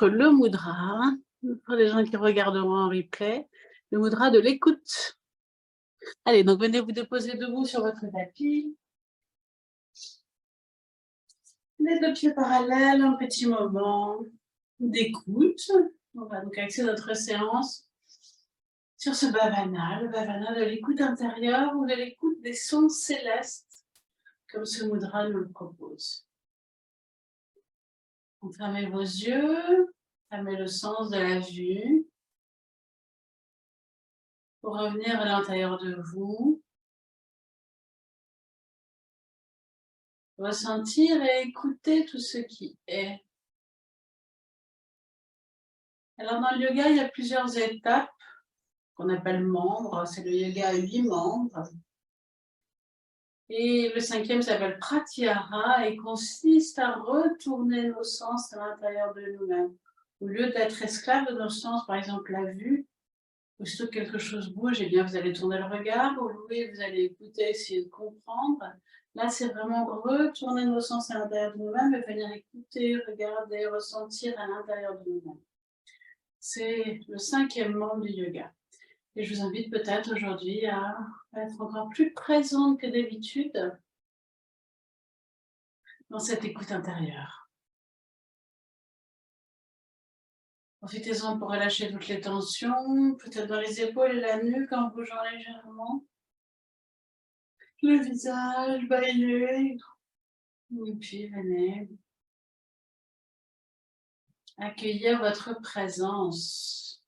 Le mudra, pour les gens qui regarderont en replay, le mudra de l'écoute. Allez, donc venez vous déposer debout sur votre tapis. Les deux pieds parallèles, un petit moment d'écoute. On va donc axer notre séance sur ce bhavana, le bhavana de l'écoute intérieure ou de l'écoute des sons célestes, comme ce mudra nous le propose. Donc, fermez vos yeux, fermez le sens de la vue, pour revenir à l'intérieur de vous, ressentir et écouter tout ce qui est. Alors dans le yoga, il y a plusieurs étapes qu'on appelle membres. C'est le yoga à 8 membres. Et le 5e s'appelle Pratyahara et consiste à retourner nos sens à l'intérieur de nous-mêmes. Au lieu d'être esclave de nos sens, par exemple la vue, aussitôt que quelque chose bouge, eh bien vous allez tourner le regard, au lieu vous allez écouter, essayer de comprendre. Là, c'est vraiment retourner nos sens à l'intérieur de nous-mêmes et venir écouter, regarder, ressentir à l'intérieur de nous-mêmes. C'est le 5e membre du yoga. Et je vous invite peut-être aujourd'hui à être encore plus présente que d'habitude dans cette écoute intérieure. Profitez-en pour relâcher toutes les tensions, peut-être dans les épaules et la nuque en bougeant légèrement. Le visage, bailler. Et puis venez accueillir votre présence.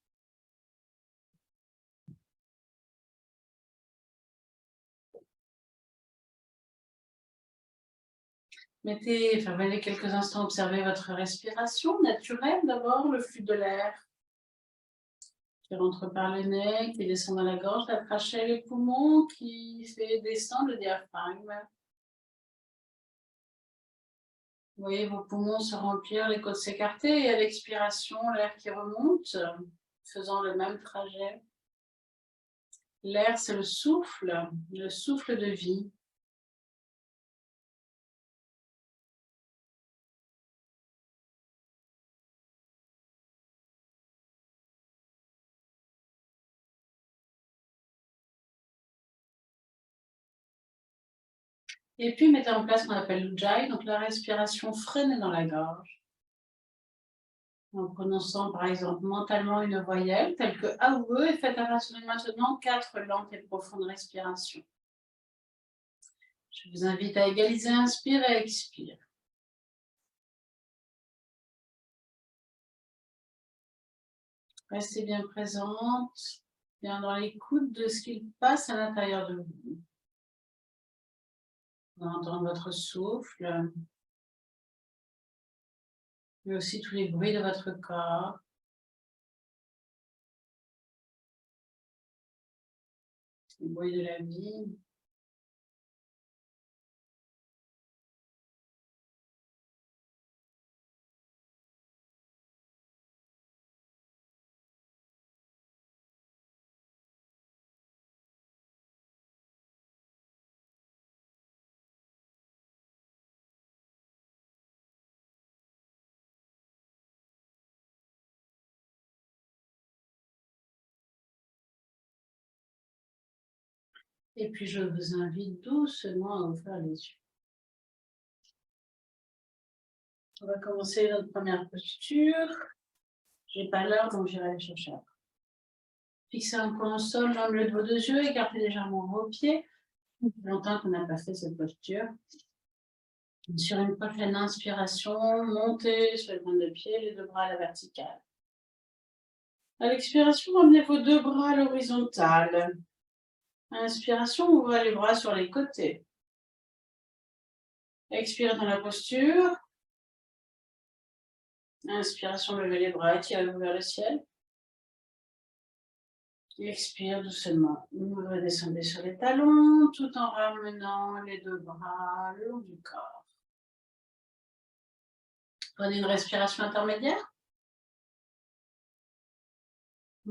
Venez quelques instants observer votre respiration naturelle. D'abord, le flux de l'air qui rentre par le nez, qui descend dans la gorge, la trachée, les poumons, qui fait descendre le diaphragme. Vous voyez vos poumons se remplir, les côtes s'écarter, et à l'expiration, l'air qui remonte, faisant le même trajet. L'air, c'est le souffle de vie. Et puis, mettez en place ce qu'on appelle l'Ujjayi, donc la respiration freinée dans la gorge. En prononçant par exemple mentalement une voyelle telle que AOE et faites rassembler maintenant 4 lentes et profondes respirations. Je vous invite à égaliser, inspire et expire. Restez bien présente, bien dans l'écoute de ce qu'il passe à l'intérieur de vous. On entend votre souffle, mais aussi tous les bruits de votre corps. Les bruits de la vie. Et puis je vous invite doucement à ouvrir les yeux. On va commencer notre première posture. Je n'ai pas l'heure, donc j'irai aller chercher après. Fixez un point au sol dans le milieu de vos 2 yeux, écartez légèrement vos pieds. Ça fait longtemps qu'on n'a pas fait cette posture. Sur une prochaine inspiration, montez sur les pointes de pied, les 2 bras à la verticale. À l'expiration, ramenez vos 2 bras à l'horizontale. Inspiration, ouvrez les bras sur les côtés. Expirez dans la posture. Inspiration, levez les bras, étirez-vous vers le ciel. Expire doucement. Ouvrez, descendez sur les talons tout en ramenant les 2 bras le long du corps. Prenez une respiration intermédiaire.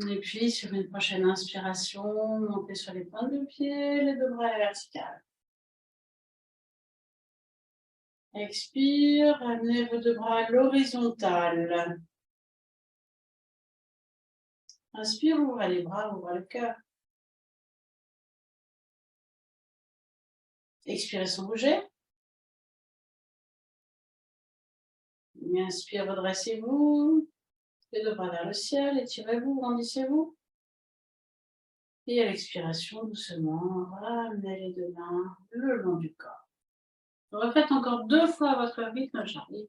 Et puis, sur une prochaine inspiration, montez sur les pointes de pied, les 2 bras à la verticale. Expire, ramenez vos 2 bras à l'horizontale. Inspire, ouvrez les bras, ouvrez le cœur. Expirez sans bouger. Inspire, redressez-vous. Les deux bras vers le ciel, étirez-vous, grandissez-vous. Et à l'expiration, doucement, ramenez les deux mains le long du corps. Refaites encore 2 fois à votre rythme, j'arrive.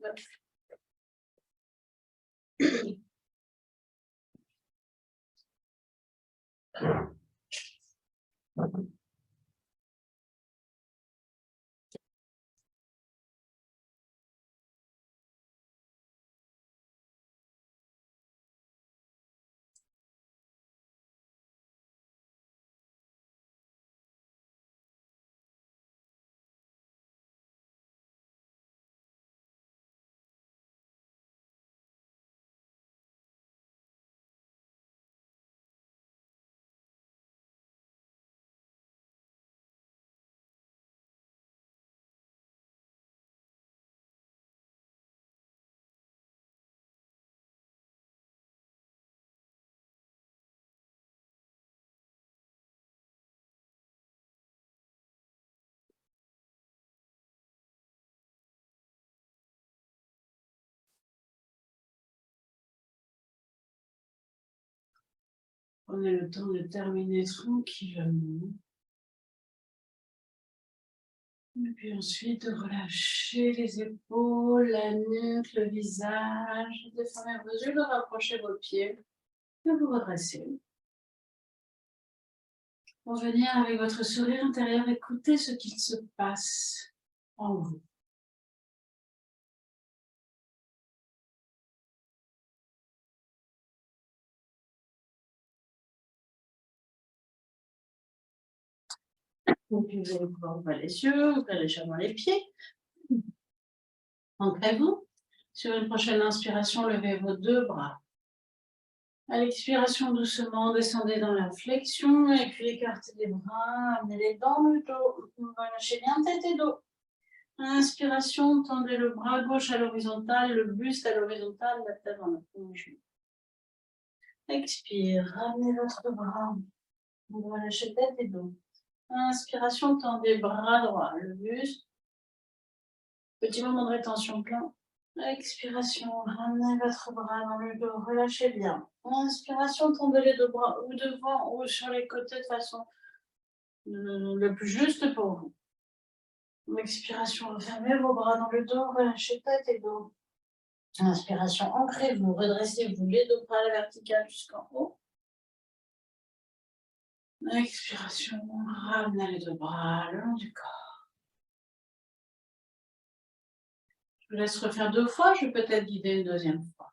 Prenez le temps de terminer tranquillement. Et puis ensuite, de relâcher les épaules, la nuque, le visage. Descendez vos yeux, de rapprocher vos pieds. Et vous redressez. Pour venir avec votre sourire intérieur, écouter ce qu'il se passe en vous. Vous pouvez pouvoir ouvrir les yeux, ouvrir légèrement les pieds. Ancrez-vous. Sur une prochaine inspiration, levez vos 2 bras. À l'expiration, doucement, descendez dans la flexion et puis écartez les bras, amenez-les dans le dos. Relâchez bien tête et dos. Inspiration, tendez le bras gauche à l'horizontale, le buste à l'horizontale, la tête dans le plongeon. Expire, ramenez votre bras. Relâchez tête et dos. Inspiration, tendez bras droit, le buste. Petit moment de rétention plein. Expiration, ramenez votre bras dans le dos, relâchez bien. Inspiration, tendez les 2 bras ou devant ou sur les côtés de façon le plus juste pour vous. Expiration, refermez vos bras dans le dos, relâchez tête et dos. Inspiration, ancrez-vous, redressez-vous les 2 bras à la verticale jusqu'en haut. Expiration, ramenez les 2 bras le long du corps. Je vous laisse refaire 2 fois, je vais peut-être guider une 2e fois.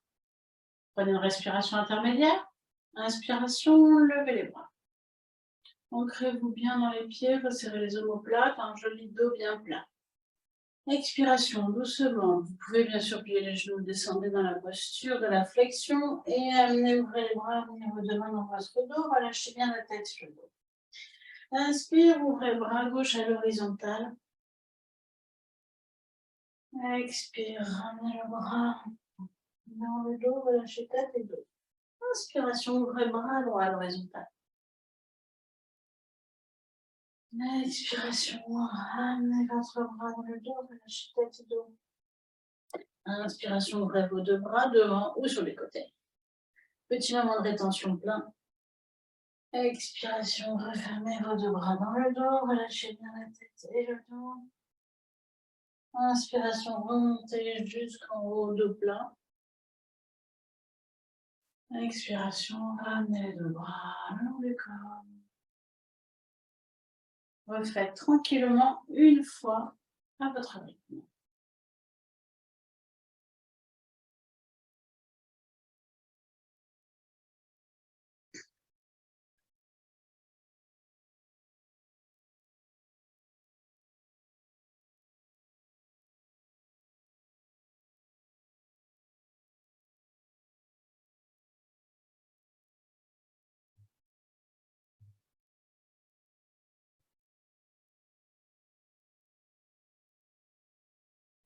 Prenez une respiration intermédiaire. Inspiration, levez les bras. Ancrez-vous bien dans les pieds, resserrez les omoplates, un joli dos bien plat. Expiration, doucement. Vous pouvez bien sûr plier les genoux, descendez dans la posture de la flexion et amenez, ouvrez les bras, amenez vos 2 mains dans votre dos, relâchez bien la tête sur le dos. Inspire, ouvrez le bras gauche à l'horizontale. Expire, ramenez le bras dans le dos, relâchez tête et dos. Inspiration, ouvrez le bras droit à l'horizontale. Expiration, ramenez votre bras dans le dos, relâchez tête et dos. Inspiration, ouvrez vos 2 bras devant ou sur les côtés. Petit moment de rétention plein. Expiration, refermez vos 2 bras dans le dos, relâchez bien la tête et le dos. Inspiration, remontez jusqu'en haut, dos plein. Expiration, ramenez les 2 bras le long du corps. Refaites tranquillement une fois à votre rythme.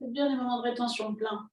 Faites bien les moments de rétention plein.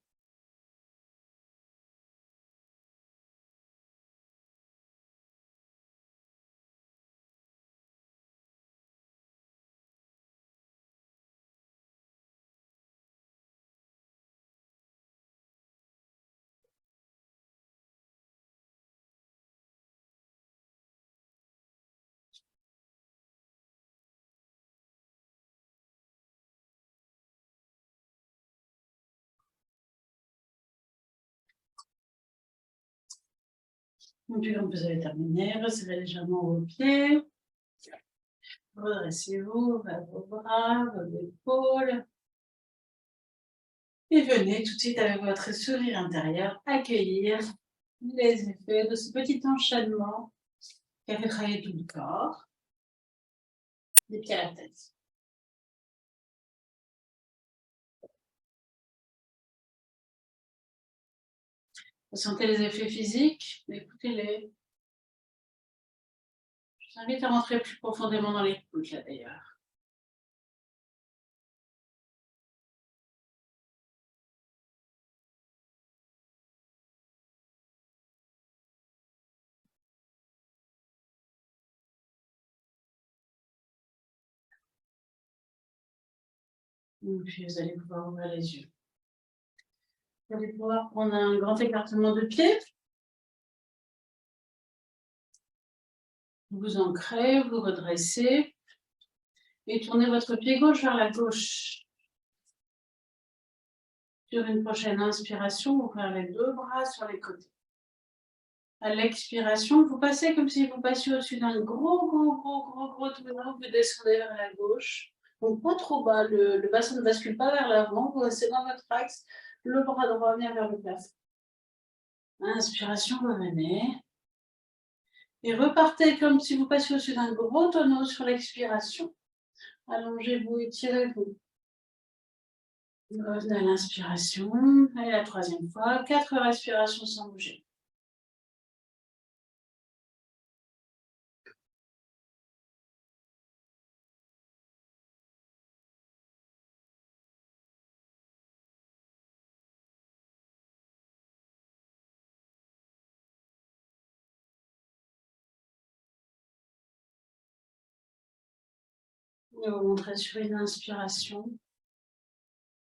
Et puis, quand vous avez terminé, resserrez légèrement vos pieds. Redressez-vous vers vos bras, vos épaules. Et venez tout de suite avec votre sourire intérieur accueillir les effets de ce petit enchaînement qui a fait travailler tout le corps, des pieds à la tête. Vous sentez les effets physiques? Écoutez-les. Je vous invite à rentrer plus profondément dans l'écoute, là d'ailleurs. Et puis vous allez pouvoir ouvrir les yeux. Vous allez pouvoir prendre un grand écartement de pied. Vous ancrez, vous redressez et tournez votre pied gauche vers la gauche. Sur une prochaine inspiration, ouvrir les deux bras sur les côtés. À l'expiration, vous passez comme si vous passiez au-dessus d'un gros tonneau, vous descendez vers la gauche. Donc pas trop bas, le bassin ne bascule pas vers l'avant, vous restez dans votre axe, le bras droit vient vers le plafond. Inspiration, revenez. Et repartez comme si vous passiez au-dessus d'un gros tonneau sur l'expiration. Allongez-vous, étirez-vous. Revenez à l'inspiration. Allez, la troisième fois. 4 respirations sans bouger. Et vous montrez sur une inspiration.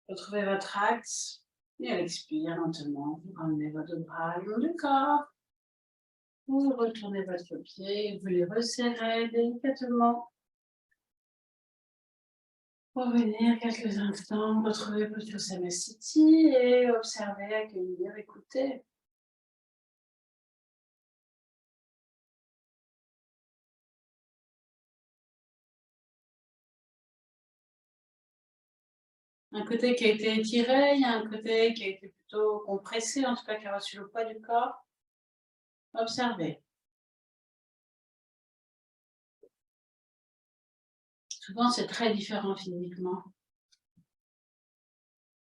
Retrouvez votre axe. Et à l'expire, lentement, vous ramenez vos deux bras le long du corps. Vous retournez votre pied, vous les resserrez délicatement. Revenir quelques instants, retrouvez votre Samasthiti et observez, accueillir, écouter. Un côté qui a été étiré, il y a un côté qui a été plutôt compressé, en tout cas qui a reçu le poids du corps. Observez. Souvent, c'est très différent physiquement.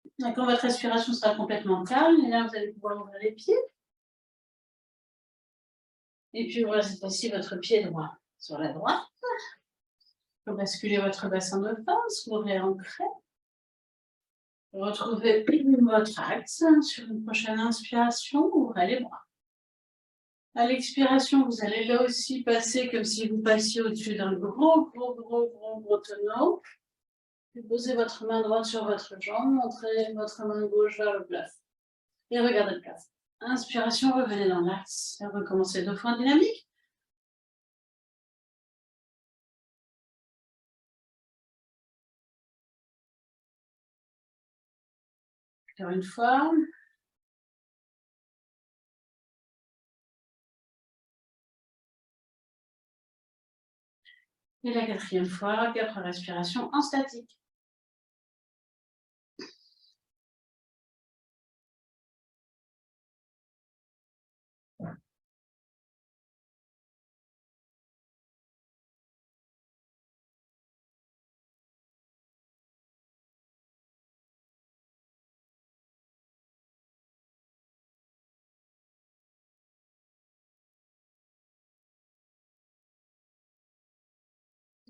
Et quand votre respiration sera complètement calme, et là, vous allez pouvoir ouvrir les pieds. Et puis, voilà, cette fois-ci, votre pied droit sur la droite. Vous basculez votre bassin de force, vous réancrez. Retrouvez votre axe sur une prochaine inspiration, ouvrez les bras. À l'expiration, vous allez là aussi passer comme si vous passiez au-dessus d'un gros tonneau. Puis posez votre main droite sur votre jambe, montrez votre main gauche vers le plafond. Et regardez le plafond. Inspiration, revenez dans l'axe. Et recommencez 2 fois en dynamique. Encore une fois. Et la 4e fois, 4 respirations en statique.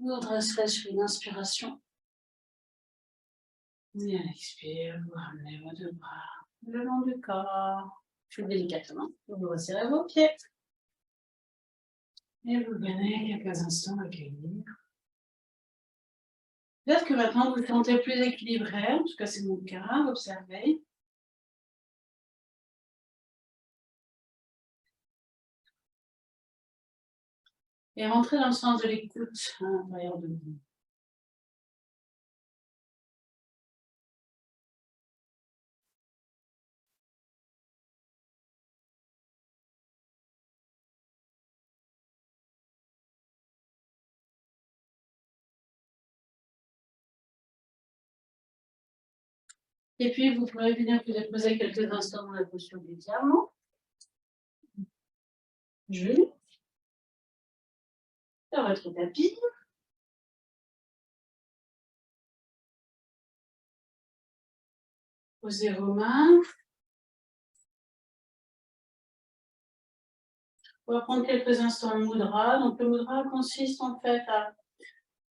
Vous redresserez sur une inspiration. Et à l'expire, vous ramenez vos 2 bras le long du corps. Puis délicatement, vous resserrez vos pieds. Et vous venez quelques instants accueillir. Peut-être que maintenant vous vous sentez plus équilibré, en tout cas c'est mon cas, observez. Et rentrez dans le sens de l'écoute à l'intérieur de vous. Et puis, vous pourrez venir vous déposer quelques instants dans la posture du diamant. Genoux. Sur votre tapis. Posez vos mains. On va prendre quelques instants le mudra. Donc, le mudra consiste en fait à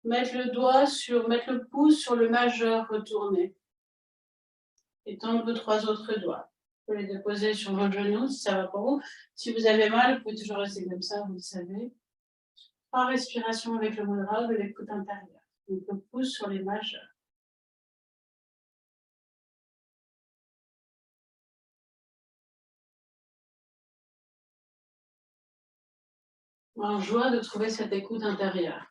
mettre le pouce sur le majeur retourné. Et tendre vos 3 autres doigts. Vous pouvez les déposer sur vos genoux si ça va pour vous. Si vous avez mal, vous pouvez toujours rester comme ça, vous le savez. 3 respirations avec le mudra de l'écoute intérieure. Donc, le pouce sur les majeurs. En joie de trouver cette écoute intérieure.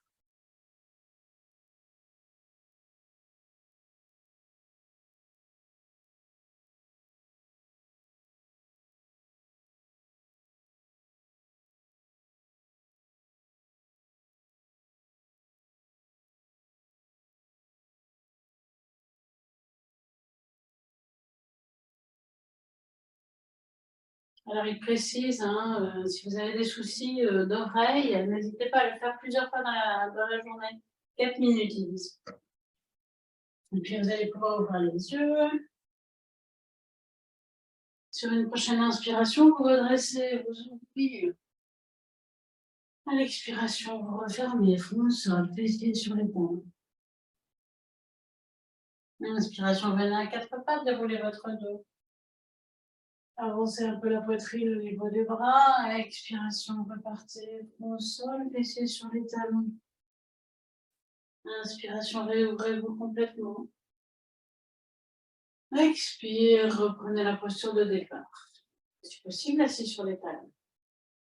Alors, il précise, si vous avez des soucis d'oreille, n'hésitez pas à le faire plusieurs fois dans la journée. 4 minutes, ils disent. Et puis, vous allez pouvoir ouvrir les yeux. Sur une prochaine inspiration, vous redressez, vous ouvrez. À l'expiration, vous refermez, vous sortez, fessiers sur les poings. Inspiration, venez à 4 pattes, déroulez votre dos. Avancez un peu la poitrine au niveau des bras. Expiration, repartez au sol, fessiers sur les talons. Inspiration, réouvrez-vous complètement. Expire, reprenez la posture de départ. Si possible, assis sur les talons.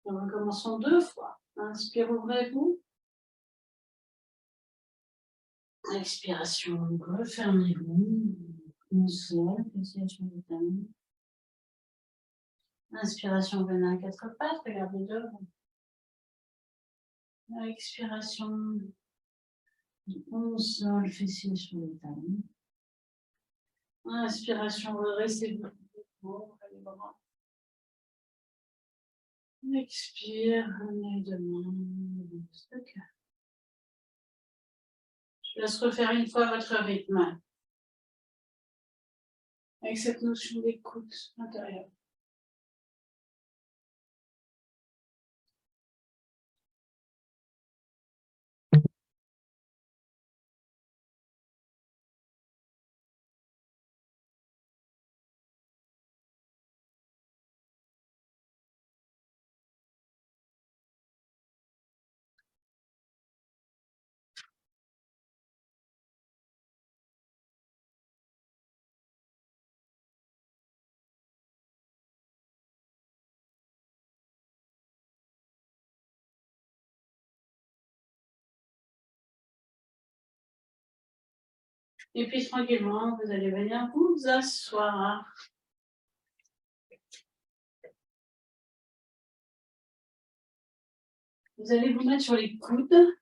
Nous recommençons 2 fois. Inspire, ouvrez-vous. Expiration, refermez-vous. Au sol, fessiers sur les talons. Inspiration, venez à 4 pattes, regardez devant. Expiration, au sol, fessiers sur les talons. Inspiration, redressez-vous. Les bras. Expire, ramenez les 2 mains. Je laisse refaire une fois votre rythme. Avec cette notion d'écoute intérieure. Et puis tranquillement, vous allez venir vous asseoir. Vous allez vous mettre sur les coudes,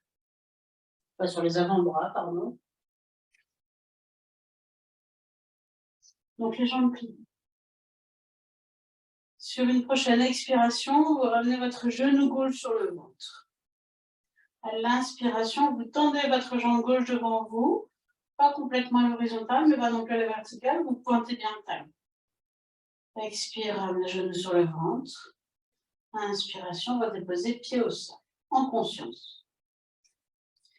pas sur les avant-bras, pardon. Donc les jambes pliées. Sur une prochaine expiration, vous ramenez votre genou gauche sur le ventre. À l'inspiration, vous tendez votre jambe gauche devant vous, pas complètement à l'horizontale, mais pas non plus à la verticale, vous pointez bien le talon. Expire, ramenez le genou sur le ventre. Inspiration, on va déposer pied au sol, en conscience.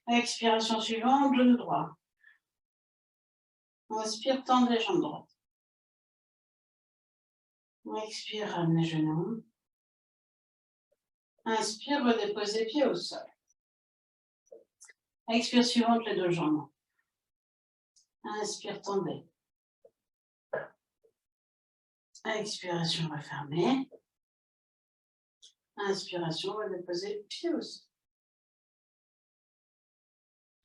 Expiration suivante, genou droit. Inspire, tendre les jambes droites. Expire, ramenez les genoux. Inspire, redéposez pied au sol. Expire suivante, les 2 jambes. Inspire, tendez. Expiration, refermez. Inspiration, redéposez pied au sol.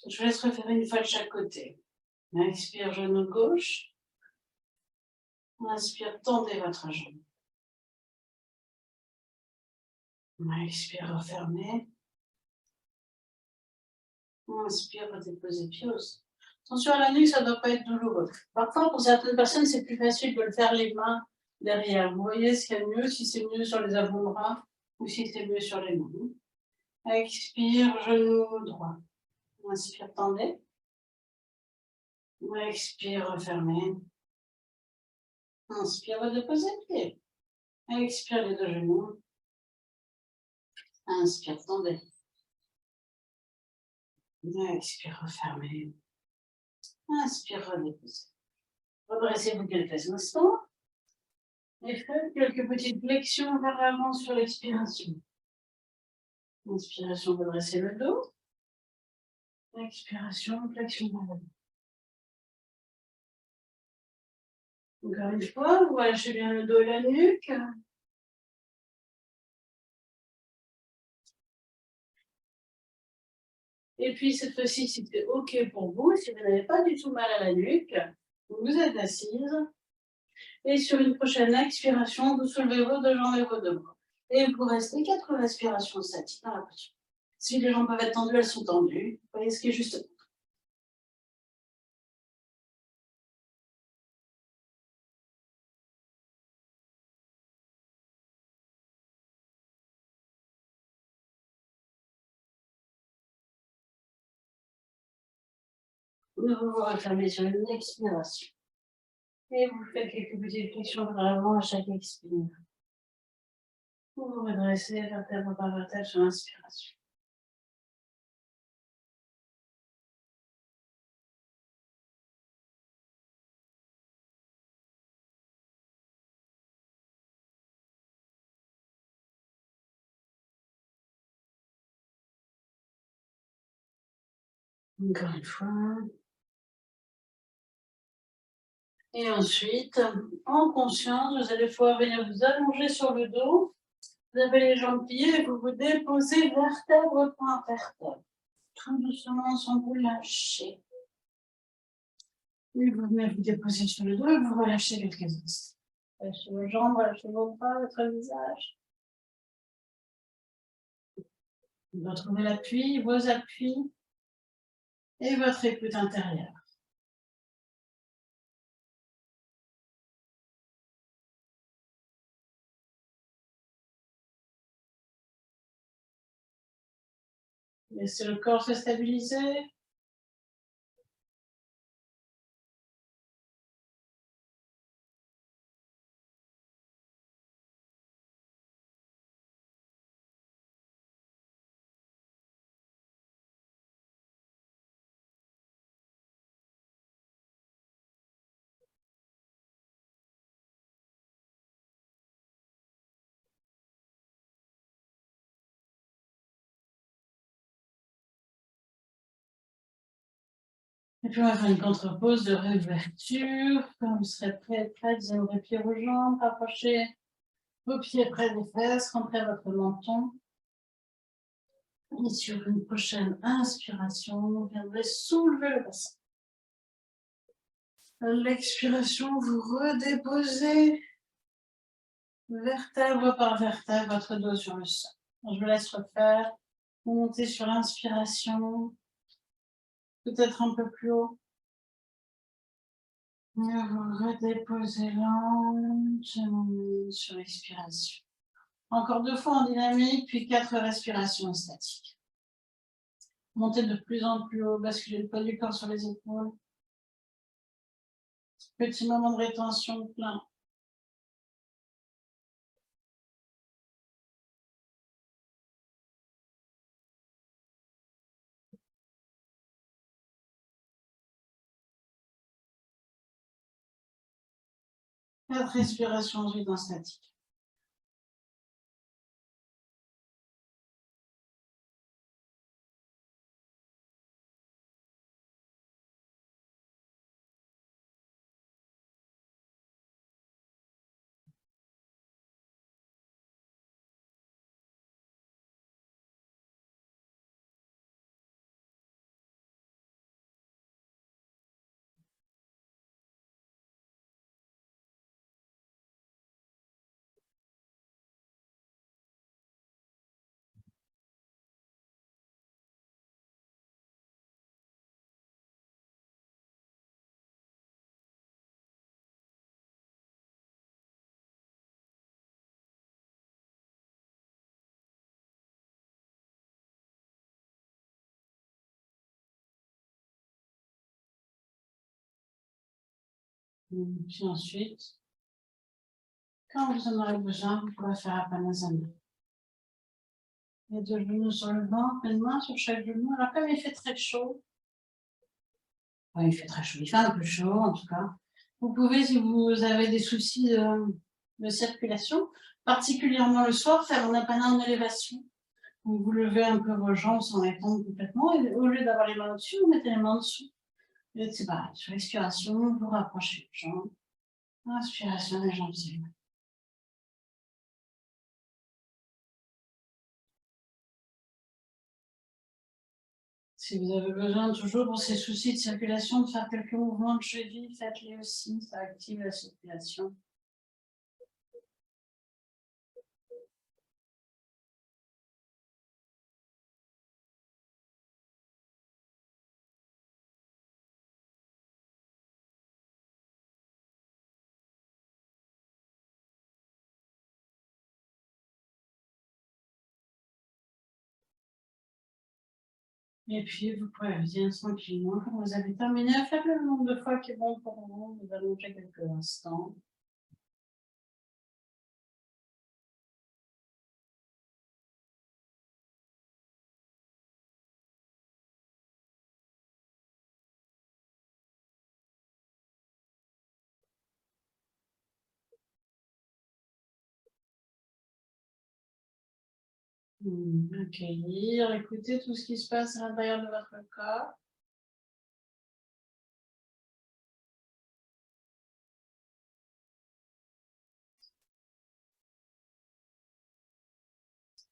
Je vous laisse refaire une fois de chaque côté. Expire, genou gauche. Inspire, tendez votre jambe. Expire, refermez. Inspire, redéposez pied au sol. Attention à la nuque, ça ne doit pas être douloureux. Parfois, pour certaines personnes, c'est plus facile de le faire les mains derrière. Vous voyez ce qu'il y a de mieux, si c'est mieux sur les avant-bras ou si c'est mieux sur les mains. Expire, genou droit. Inspire, tendez. Expire, refermez. Inspire, redéposez le pied. Expire les deux genoux. Inspire, tendez. Expire, refermez. Inspire, redéposez. Redressez-vous quelques instants. Et faites quelques petites flexions vers l'avant sur l'expiration. Inspiration, redressez le dos. Expiration, flexion vers l'avant. Encore une fois, vous lâchez bien le dos et la nuque. Et puis cette fois-ci, si c'est OK pour vous, si vous n'avez pas du tout mal à la nuque, vous êtes assise. Et sur une prochaine expiration, vous soulevez vos deux jambes et vos deux bras. Et vous restez 4 respirations statiques dans la posture. Si les jambes peuvent être tendues, elles sont tendues. Vous voyez ce qui est juste. Vous vous refermez sur une expiration. Et vous faites quelques petites flexions vers l'avant à chaque expire. Vous vous redressez vertèbre par vertèbre sur l'inspiration. Encore une fois. Et ensuite, en conscience, vous allez pouvoir venir vous allonger sur le dos. Vous avez les jambes pliées et vous vous déposez vertèbre par vertèbre. Tout doucement, sans vous lâcher. Et vous venez vous déposer sur le dos et vous relâchez quelques instants. Relâchez vos jambes, relâchez vos bras, votre visage. Vous retrouvez l'appui, vos appuis et votre écoute intérieure. Laissez le corps se stabiliser. Et puis on va faire une contre-pause de réouverture. Quand vous serez prêt, vous ouvrez pied aux jambes, rapprochez vos pieds près des fesses, rentrez votre menton. Et sur une prochaine inspiration, vous viendrez soulever le bassin. À l'expiration, vous redéposez vertèbre par vertèbre votre dos sur le sol. Je vous laisse refaire. Vous montez sur l'inspiration, peut-être un peu plus haut. Et vous redéposez lentement sur l'expiration. Encore 2 fois en dynamique, puis 4 respirations statiques. Montez de plus en plus haut, basculez le poids du corps sur les épaules. Petit moment de rétention plein. Quatre respirations ensuite en statique. Puis ensuite, quand vous en aurez besoin, vous pourrez faire Apanasana. Les deux genoux sur le ventre, une main sur chaque genou. Alors comme il fait très chaud, il fait très chaud, il fait un peu chaud en tout cas. Vous pouvez, si vous avez des soucis de circulation, particulièrement le soir, faire un apana en élévation. Donc vous levez un peu vos jambes sans les tendre complètement et au lieu d'avoir les mains au-dessus, vous mettez les mains dessous. Et c'est pareil, sur l'expiration, vous rapprochez les jambes. Inspiration, les jambes s'élèvent. Si vous avez besoin toujours pour ces soucis de circulation de faire quelques mouvements de cheville, faites-les aussi, ça active la circulation. Et puis, vous pouvez venir tranquillement. Quand vous avez terminé, faites le nombre de fois qui est bon pour vous. Vous allez manger quelques instants. Accueillir, écouter tout ce qui se passe à l'intérieur de votre corps.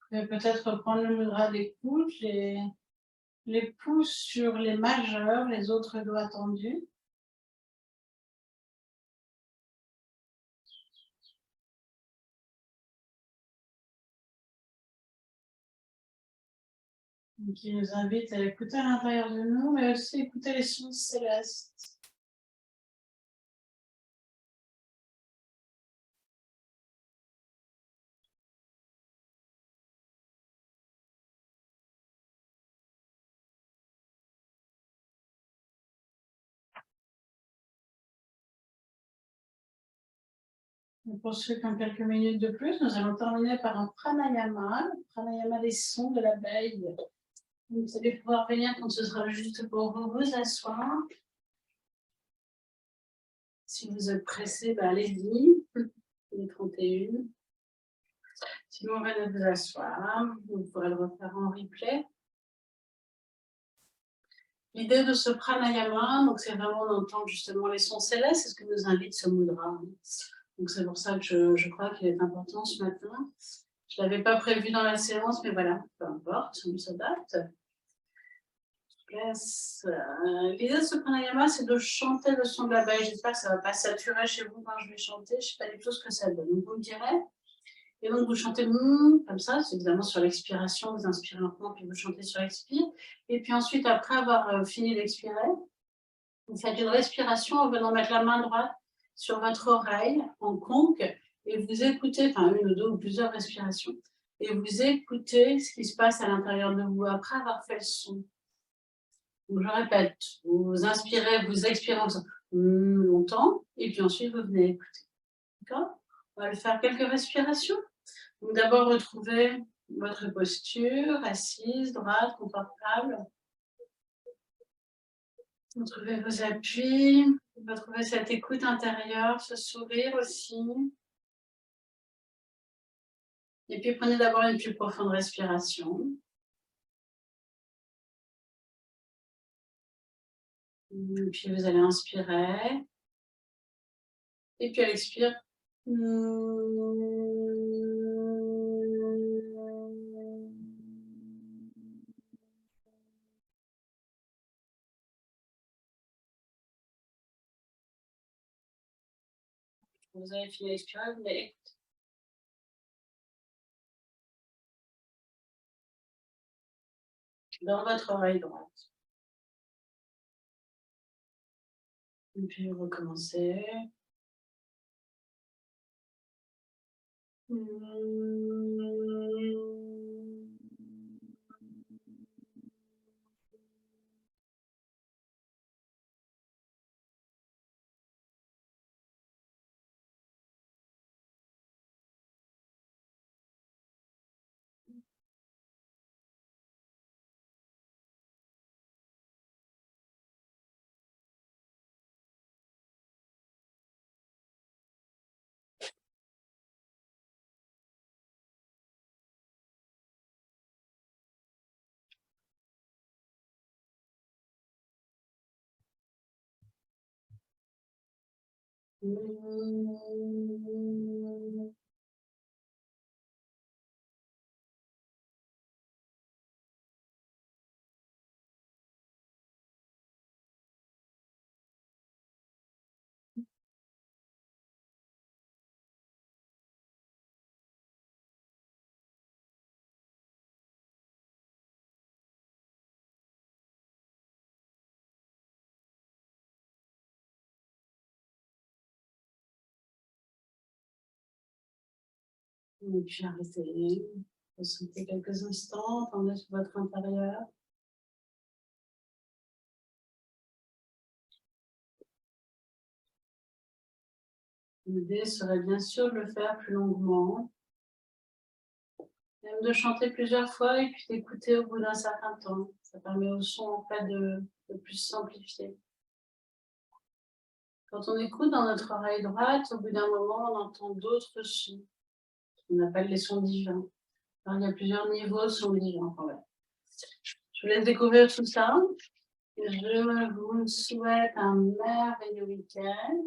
Vous pouvez peut-être reprendre le mudra des coudes, les pouces sur les majeurs, les autres doigts tendus. Qui nous invite à écouter à l'intérieur de nous, mais aussi écouter les sons célestes. Et pour ceux qui ont quelques minutes de plus, nous allons terminer par un pranayama, le pranayama des sons de l'abeille. Vous allez pouvoir venir quand ce sera juste pour vous asseoir. Si vous êtes pressé, allez-y. Les 31. Sinon, venez vous asseoir. Vous pourrez le refaire en replay. L'idée de ce pranayama, donc c'est vraiment d'entendre justement les sons célestes, c'est ce que nous invite ce mudra. Donc c'est pour ça que je crois qu'il est important ce matin. Je ne l'avais pas prévu dans la séance, mais voilà, peu importe, on s'adapte. L'idée de ce pranayama, c'est de chanter le son de l'abeille. J'espère que ça ne va pas saturer chez vous quand je vais chanter. Je ne sais pas du tout ce que ça donne. Donc vous me direz. Et donc vous chantez comme ça, c'est évidemment sur l'expiration, vous inspirez lentement, puis vous chantez sur l'expire. Et puis ensuite, après avoir fini d'expirer, vous faites une respiration en venant mettre la main droite sur votre oreille en conque et vous écoutez, enfin une ou deux ou plusieurs respirations, et vous écoutez ce qui se passe à l'intérieur de vous après avoir fait le son. Donc je répète, vous inspirez, vous expirez longtemps, et puis ensuite vous venez écouter. D'accord? On va le faire quelques respirations. Donc d'abord retrouvez votre posture, assise, droite, confortable. Retrouvez vos appuis, retrouvez cette écoute intérieure, ce sourire aussi. Et puis prenez d'abord une plus profonde respiration. Et puis vous allez inspirer. Et puis à l'expire. Vous avez fini d'expirer, vous allez écouter. Dans votre oreille droite. Et puis vous recommencez. Et puis arrêtez, ressentez quelques instants, attendez sur votre intérieur. L'idée serait bien sûr de le faire plus longuement, même de chanter plusieurs fois et puis d'écouter au bout d'un certain temps. Ça permet au son en fait de plus s'amplifier. Quand on écoute dans notre oreille droite, au bout d'un moment, on entend d'autres sons, qu'on appelle les sons divins. Alors, il y a plusieurs niveaux de sons divins. Voilà. Je vous laisse découvrir tout ça. Je vous souhaite un merveilleux week-end.